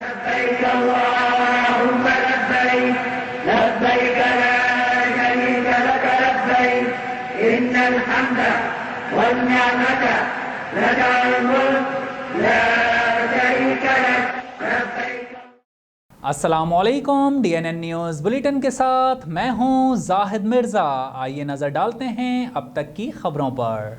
لبيك اللهم لبيك لبيك لا شريك لك لبيك إن الحمد والنعمة لك الملك لا شريك لك لبيك. السلام علیکم، DNN نیوز بلیٹن کے ساتھ میں ہوں زاہد مرزا. آئیے نظر ڈالتے ہیں اب تک کی خبروں پر.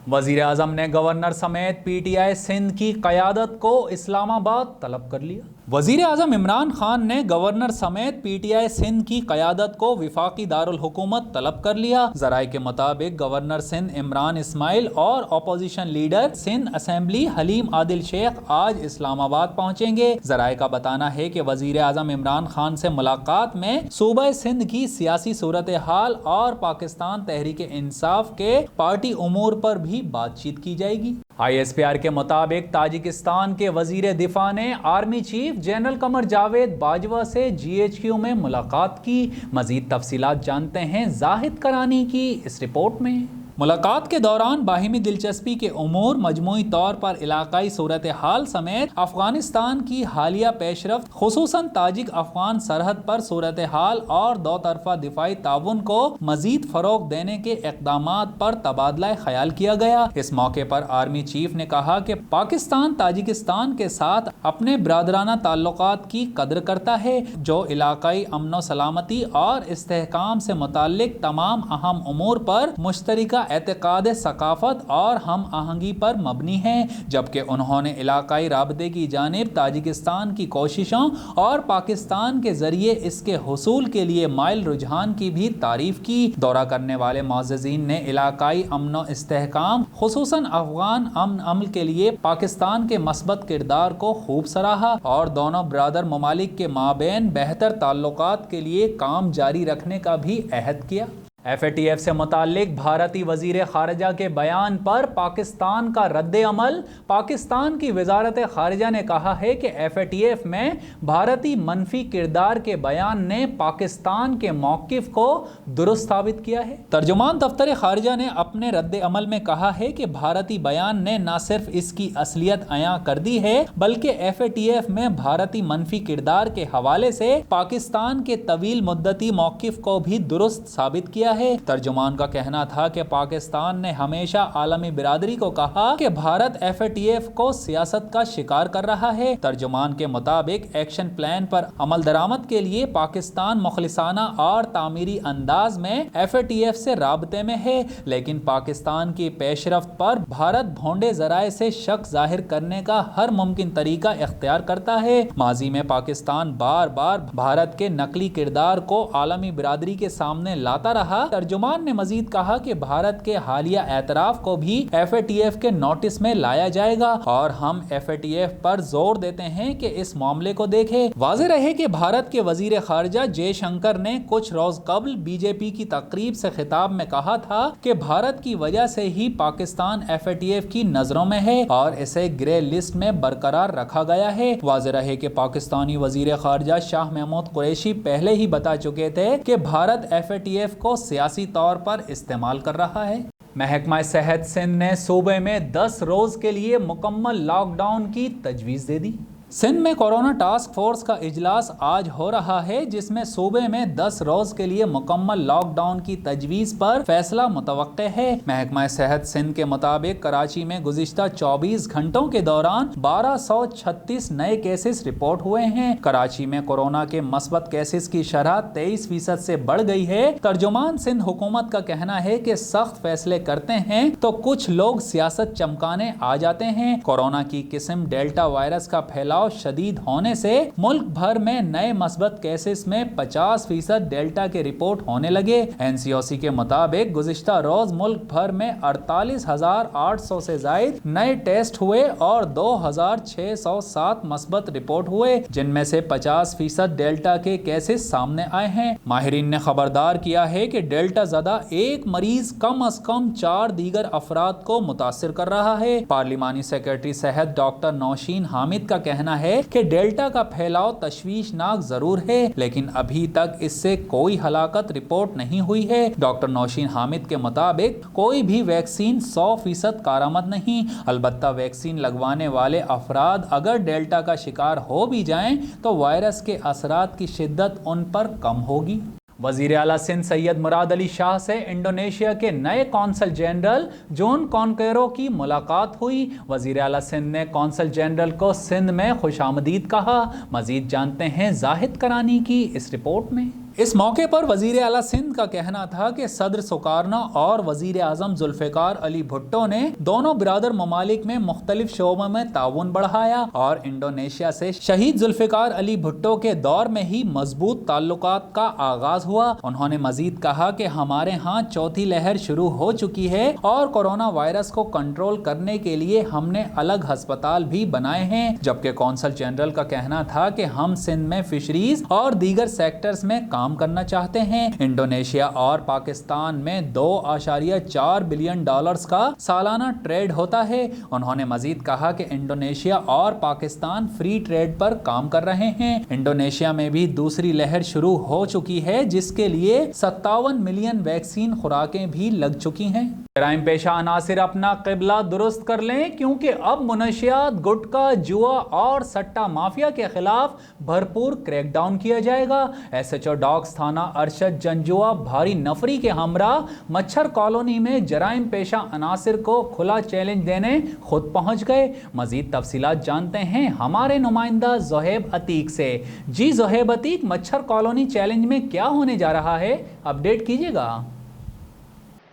وزیر اعظم نے گورنر سمیت PTI سندھ کی قیادت کو اسلام آباد طلب کر لیا. وزیر اعظم عمران خان نے گورنر سمیت PTI سندھ کی قیادت کو وفاقی دارالحکومت طلب کر لیا. ذرائع کے مطابق گورنر سندھ عمران اسماعیل اور opposition leader Sindh assembly Haleem Adil Sheikh آج اسلام آباد پہنچیں گے. ذرائع کا بتانا ہے کہ وزیر اعظم عمران خان سے ملاقات میں صوبہ سندھ کی سیاسی صورتحال اور پاکستان تحریک انصاف کے پارٹی امور پر بھی بات چیت کی جائے گی. ISPR کے مطابق تاجکستان کے وزیر دفاع نے army chief general Qamar Javed Bajwa سے GHQ میں ملاقات کی. مزید تفصیلات جانتے ہیں زاہد کرانی کی اس رپورٹ میں. ملاقات کے دوران باہمی دلچسپی کے امور، مجموعی طور پر علاقائی صورتحال سمیت افغانستان کی حالیہ پیش رفت، خصوصاً تاجک افغان سرحد پر صورتحال اور دو طرفہ دفاعی تعاون کو مزید فروغ دینے کے اقدامات پر تبادلہ خیال کیا گیا. اس موقع پر آرمی چیف نے کہا کہ پاکستان تاجکستان کے ساتھ اپنے برادرانہ تعلقات کی قدر کرتا ہے، جو علاقائی امن و سلامتی اور استحکام سے متعلق تمام اہم امور پر مشترکہ اعتقاد ثقافت اور ہم آہنگی پر مبنی ہیں. جبکہ انہوں نے علاقائی رابطے کی جانب تاجکستان کی کوششوں اور پاکستان کے ذریعے اس کے حصول کے لیے مائل رجحان کی بھی تعریف کی. دورہ کرنے والے معززین نے علاقائی امن و استحکام، خصوصاً افغان امن عمل کے لیے پاکستان کے مثبت کردار کو خوب سراہا اور دونوں برادر ممالک کے مابین بہتر تعلقات کے لیے کام جاری رکھنے کا بھی عہد کیا. FATF سے متعلق بھارتی وزیر خارجہ کے بیان پر پاکستان کا رد عمل. پاکستان کی وزارت خارجہ نے کہا ہے کہ FATF میں بھارتی منفی کردار کے بیان نے پاکستان کے موقف کو درست ثابت کیا ہے. ترجمان دفتر خارجہ نے اپنے رد عمل میں کہا ہے کہ بھارتی بیان نے نہ صرف اس کی اصلیت عیاں کر دی ہے بلکہ FATF میں بھارتی منفی کردار کے حوالے سے پاکستان کے طویل مدتی موقف کو بھی درست ثابت کیا ہے. ترجمان کا کہنا تھا کہ پاکستان نے ہمیشہ عالمی برادری کو کہا کہ بھارت FATF کو سیاست کا شکار کر رہا ہے. ترجمان کے مطابق ایکشن پلان پر عمل درآمد کے لیے پاکستان مخلصانہ اور تعمیری انداز میں FATF سے رابطے میں ہے، لیکن پاکستان کی پیش رفت پر بھارت بھونڈے ذرائع سے شک ظاہر کرنے کا ہر ممکن طریقہ اختیار کرتا ہے. ماضی میں پاکستان بار بار بھارت کے نقلی کردار کو عالمی برادری کے سامنے لاتا رہا. ترجمان نے مزید کہا کہ بھارت کے حالیہ اعتراف کو بھی FATF کے نوٹس میں لایا جائے گا اور ہم FATF پر زور دیتے ہیں کہ اس معاملے کو دیکھے. واضح رہے کہ بھارت کے وزیر خارجہ جے شنکر نے کچھ روز قبل BJP کی تقریب سے خطاب میں کہا تھا کہ بھارت کی وجہ سے ہی پاکستان FATF کی نظروں میں ہے اور اسے گرے لسٹ میں برقرار رکھا گیا ہے. واضح رہے کہ پاکستانی وزیر خارجہ شاہ محمود قریشی پہلے ہی بتا چکے تھے کہ بھارت FATF کو سیاسی طور پر استعمال کر رہا ہے. محکمہ صحت سندھ نے صوبے میں 10 روز کے لیے مکمل لاک ڈاؤن کی تجویز دے دی. سندھ میں کورونا ٹاسک فورس کا اجلاس آج ہو رہا ہے، جس میں صوبے میں 10 روز کے لیے مکمل لاک ڈاؤن کی تجویز پر فیصلہ متوقع ہے. محکمہ صحت سندھ کے مطابق کراچی میں گزشتہ 24 گھنٹوں کے دوران 1236 نئے کیسز رپورٹ ہوئے ہیں. کراچی میں کورونا کے مثبت کیسز کی شرح 23% سے بڑھ گئی ہے. ترجمان سندھ حکومت کا کہنا ہے کہ سخت فیصلے کرتے ہیں تو کچھ لوگ سیاست چمکانے آ جاتے ہیں. کورونا کی قسم ڈیلٹا وائرس کا پھیلاؤ شدید ہونے سے ملک بھر میں نئے مثبت کیسز میں 50% ڈیلٹا کے رپورٹ ہونے لگے. NCOC کے مطابق گزشتہ روز ملک بھر میں 48,800 سے زائد نئے ٹیسٹ ہوئے اور 2,607 مثبت رپورٹ ہوئے، جن میں سے 50% ڈیلٹا کے کیسز سامنے آئے ہیں. ماہرین نے خبردار کیا ہے کہ ڈیلٹا زدہ ایک مریض کم از کم 4 دیگر افراد کو متاثر کر رہا ہے. پارلیمانی سیکرٹری صحت ڈاکٹر نوشین حامد کا کہنا کہنا ہے کہ ڈیلٹا کا پھیلاؤ تشویشناک ضرور ہے لیکن ابھی تک اس سے کوئی ہلاکت رپورٹ نہیں ہوئی ہے۔ ڈاکٹر نوشین حامد کے مطابق کوئی بھی ویکسین 100% کارآمد نہیں، البتہ ویکسین لگوانے والے افراد اگر ڈیلٹا کا شکار ہو بھی جائیں تو وائرس کے اثرات کی شدت ان پر کم ہوگی۔ وزیر اعلیٰ سندھ سید مراد علی شاہ سے انڈونیشیا کے نئے قونصل جنرل جون کونکیرو کی ملاقات ہوئی۔ وزیر اعلیٰ سندھ نے قونصل جنرل کو سندھ میں خوش آمدید کہا۔ مزید جانتے ہیں زاہد کرانی کی اس رپورٹ میں۔ اس موقع پر وزیر اعلیٰ سندھ کا کہنا تھا کہ صدر سکارنا اور وزیر اعظم ذوالفقار علی بھٹو نے دونوں برادر ممالک میں مختلف شعبوں میں تعاون بڑھایا اور انڈونیشیا سے شہید ذوالفقار علی بھٹو کے دور میں ہی مضبوط تعلقات کا آغاز ہوا۔ انہوں نے مزید کہا کہ ہمارے ہاں چوتھی لہر شروع ہو چکی ہے اور کورونا وائرس کو کنٹرول کرنے کے لیے ہم نے الگ ہسپتال بھی بنائے ہیں، جبکہ قونصل جنرل کا کہنا تھا کہ ہم سندھ میں فشریز اور دیگر سیکٹرز میں کام کرنا چاہتے ہیں۔ انڈونیشیا اور پاکستان میں $2.4 بلین کا سالانہ ٹریڈ ہوتا ہے۔ انہوں نے مزید کہا کہ انڈونیشیا اور پاکستان فری ٹریڈ پر کام کر رہے ہیں۔ انڈونیشیا میں بھی دوسری لہر شروع ہو چکی ہے جس کے لیے 57 ملین ویکسین خوراکیں بھی لگ چکی ہیں۔ جرائم پیشہ عناصر اپنا قبلہ درست کر لیں کیونکہ اب منشیات، گٹکا، جوا اور سٹا مافیا کے خلاف بھرپور کریک ڈاؤن کیا جائے گا۔ ایس ایچ او ڈاگز تھانہ ارشد جنجوا بھاری نفری کے ہمراہ مچھر کالونی میں جرائم پیشہ عناصر کو کھلا چیلنج دینے خود پہنچ گئے۔ مزید تفصیلات جانتے ہیں ہمارے نمائندہ زہیب عتیق سے۔ جی زہیب عتیق، مچھر کالونی چیلنج میں کیا ہونے جا رہا ہے؟ اپڈیٹ کیجیے گا۔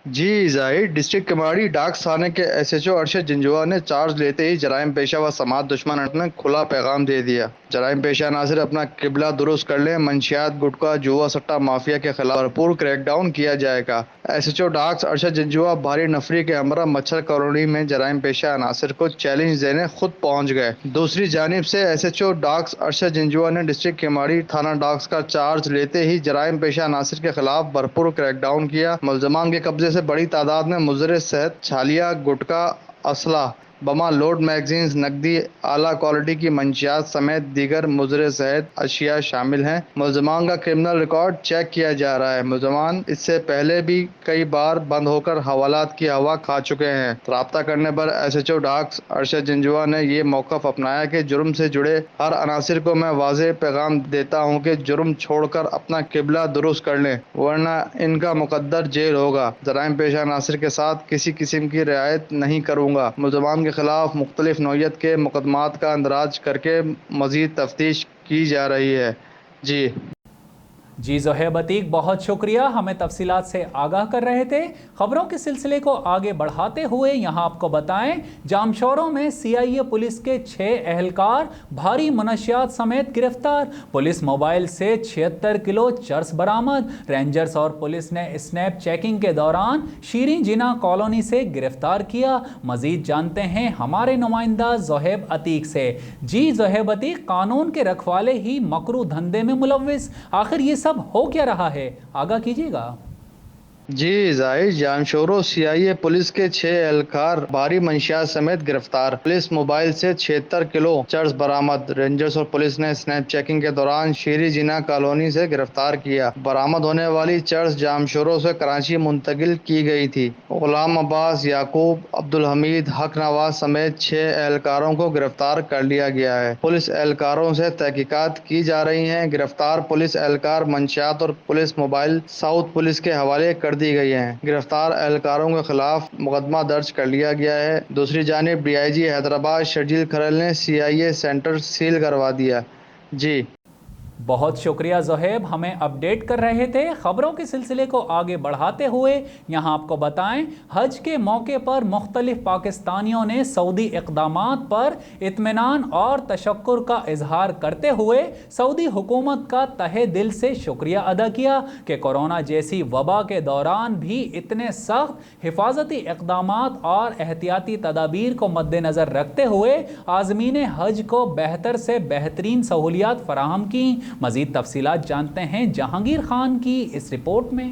جی ظاہر، ڈسٹرکٹ کماڑی ڈاکس تھانے کے S H O Arshad Janjua نے چارج لیتے ہی جرائم پیشہ و سماعت دشمن نے کھلا پیغام دے دیا۔ جرائم پیشہ عناصر اپنا قبلہ درست کر لیں، منشیات، گٹکا، جوا سٹا مافیا کے خلاف بھرپور کریک ڈاؤن کیا جائے گا۔ S H O docs Arshad Janjua بھاری نفری کے ہمراہ مچھر کالونی میں جرائم پیشہ عناصر کو چیلنج دینے خود پہنچ گئے۔ دوسری جانب سے S H O docs Arshad Janjua نے ڈسٹرکٹ کماڑی تھانہ ڈاکس کا چارج لیتے ہی جرائم پیشہ عناصر کے خلاف بھرپور کریک ڈاؤن کیا۔ ملزمان کے قبضے سے بڑی تعداد میں مضر صحت چھالیاں، گٹکا، اسلحہ، بما، لوڈ میگزینز، نقدی، اعلیٰ کوالٹی کی منشیات سمیت دیگر مضر صحت اشیاء شامل ہیں۔ ملزمان کا کرمنل ریکارڈ چیک کیا جا رہا ہے۔ ملزمان اس سے پہلے بھی کئی بار بند ہو کر حوالات کی ہوا کھا چکے ہیں۔ رابطہ کرنے پر S H O docs Arshad Janjua نے یہ موقف اپنایا کہ جرم سے جڑے ہر عناصر کو میں واضح پیغام دیتا ہوں کہ جرم چھوڑ کر اپنا قبلہ درست کر لیں ورنہ ان کا مقدر جیل ہوگا۔ جرائم پیشہ عناصر کے ساتھ کسی قسم کی رعایت نہیں کروں گا۔ ملزمان کے خلاف مختلف نوعیت کے مقدمات کا اندراج کر کے مزید تفتیش کی جا رہی ہے۔ جی زہیب عتیق، بہت شکریہ، ہمیں تفصیلات سے آگاہ کر رہے تھے۔ خبروں کے سلسلے کو آگے بڑھاتے ہوئے یہاں آپ کو بتائیں جامشوروں میں سی آئی اے پولیس کے 6 اہلکار بھاری منشیات سمیت گرفتار۔ پولیس موبائل سے 76 کلو چرس برآمد۔ رینجرز اور پولیس نے اسنیپ چیکنگ کے دوران شیریں جناح کالونی سے گرفتار کیا۔ مزید جانتے ہیں ہمارے نمائندہ زہیب عتیق سے۔ جی زہیب عتیق، قانون کے رکھوالے ہی مکروہ دھندے میں ملوث، آخر یہ سب ہو کیا رہا ہے؟ آگاہ کیجیے گا۔ جی ظاہر، جامشورو سی آئی اے پولیس کے 6 اہلکار بھاری منشیات سمیت گرفتار۔ پولیس موبائل سے 76 کلو چرس برآمد۔ رینجرز اور پولیس نے اسنیپ چیکنگ کے دوران شیریں جناح کالونی سے گرفتار کیا۔ برآمد ہونے والی چرس جامشورو سے کراچی منتقل کی گئی تھی۔ غلام عباس، یعقوب، عبدالحمید، حق نواز سمیت 6 اہلکاروں کو گرفتار کر لیا گیا ہے۔ پولیس اہلکاروں سے تحقیقات کی جا رہی ہیں۔ گرفتار پولیس اہلکار منشیات اور پولیس موبائل ساؤتھ پولیس کے حوالے کر دی گئی ہیں۔ گرفتار اہلکاروں کے خلاف مقدمہ درج کر لیا گیا ہے۔ دوسری جانب ڈی آئی جی حیدرآباد شرجیل کھرل نے سی آئی اے سینٹر سیل کروا دیا۔ جی بہت شکریہ زہیب، ہمیں اپڈیٹ کر رہے تھے۔ خبروں کے سلسلے کو آگے بڑھاتے ہوئے یہاں آپ کو بتائیں حج کے موقع پر مختلف پاکستانیوں نے سعودی اقدامات پر اطمینان اور تشکر کا اظہار کرتے ہوئے سعودی حکومت کا تہہ دل سے شکریہ ادا کیا کہ کورونا جیسی وبا کے دوران بھی اتنے سخت حفاظتی اقدامات اور احتیاطی تدابیر کو مد نظر رکھتے ہوئے عازمین حج کو بہتر سے بہترین سہولیات فراہم کی۔ مزید تفصیلات جانتے ہیں جہانگیر خان کی اس رپورٹ میں۔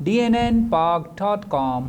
dnnpak.com।